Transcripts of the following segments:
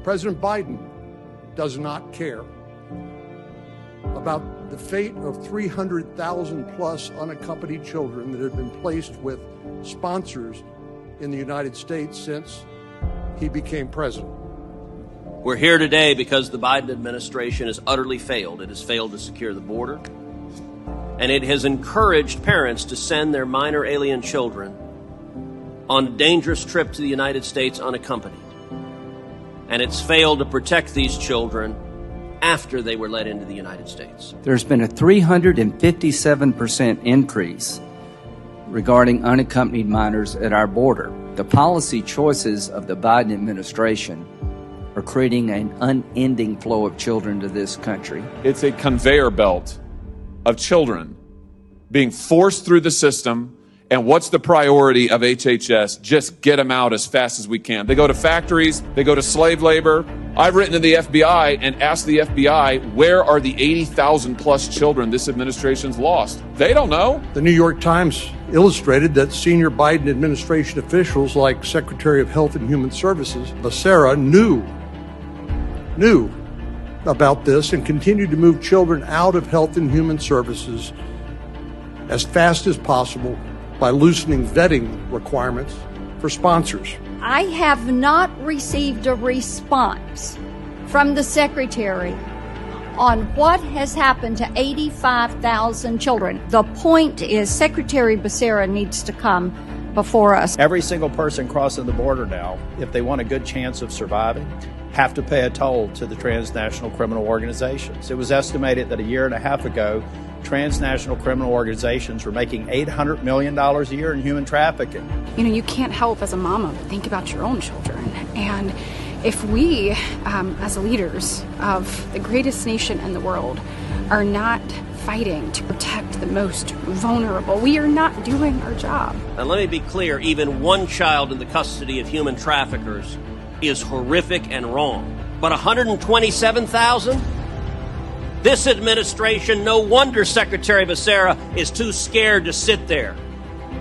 President Biden does not care about the fate of 300,000 plus unaccompanied children that have been placed with sponsors in the United States since he became president. We're here today because the Biden administration has utterly failed. It has failed to secure the border, and it has encouraged parents to send their minor alien children on a dangerous trip to the United States unaccompanied. And it's failed to protect these children after they were let into the United States. There's been a 357% increase regarding unaccompanied minors at our border. The policy choices of the Biden administration are creating an unending flow of children to this country. It's a conveyor belt of children being forced through the system. And what's the priority of HHS? Just get them out as fast as we can. They go to factories, they go to slave labor. I've written to the FBI and asked the FBI, where are the 80,000 plus children this administration's lost? They don't know. The New York Times illustrated that senior Biden administration officials like Secretary of Health and Human Services, Becerra, knew about this and continued to move children out of Health and Human Services as fast as possible by loosening vetting requirements for sponsors. I have not received a response from the Secretary on what has happened to 85,000 children. The point is Secretary Becerra needs to come before us. Every single person crossing the border now, if they want a good chance of surviving, have to pay a toll to the transnational criminal organizations. It was estimated that a year and a half ago, transnational criminal organizations were making $800 million a year in human trafficking. You know, you can't help as a mama but think about your own children. And if we, as leaders of the greatest nation in the world, are not fighting to protect the most vulnerable, we are not doing our job. And let me be clear, even one child in the custody of human traffickers is horrific and wrong. But 127,000? This administration, no wonder Secretary Becerra is too scared to sit there.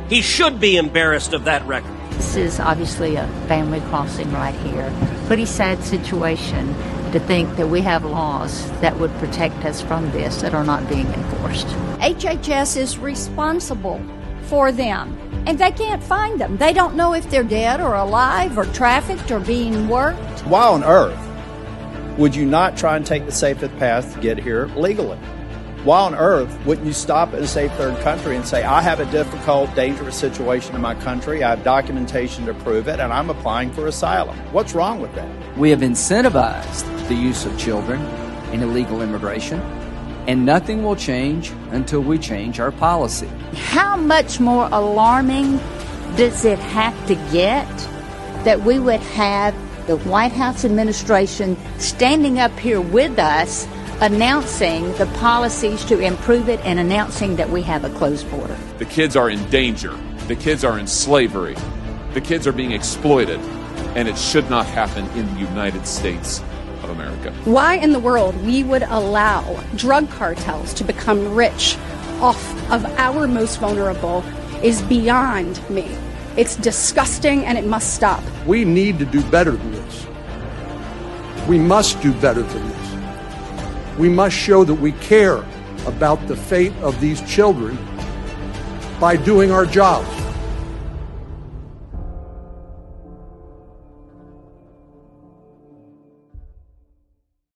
He should be embarrassed of that record. This is obviously a family crossing right here. Pretty sad situation to think that we have laws that would protect us from this that are not being enforced. HHS is responsible for them, and they can't find them. They don't know if they're dead or alive or trafficked or being worked. Why on earth would you not try and take the safest path to get here legally? Why on earth wouldn't you stop at a safe third country and say, I have a difficult, dangerous situation in my country, I have documentation to prove it, and I'm applying for asylum? What's wrong with that? We have incentivized the use of children in illegal immigration, and nothing will change until we change our policy. How much more alarming does it have to get that we would have the White House administration standing up here with us, announcing the policies to improve it and announcing that we have a closed border? The kids are in danger. The kids are in slavery. The kids are being exploited. And it should not happen in the United States of America. Why in the world we would allow drug cartels to become rich off of our most vulnerable is beyond me. It's disgusting and it must stop. We need to do better than this. We must do better than this. We must show that we care about the fate of these children by doing our jobs.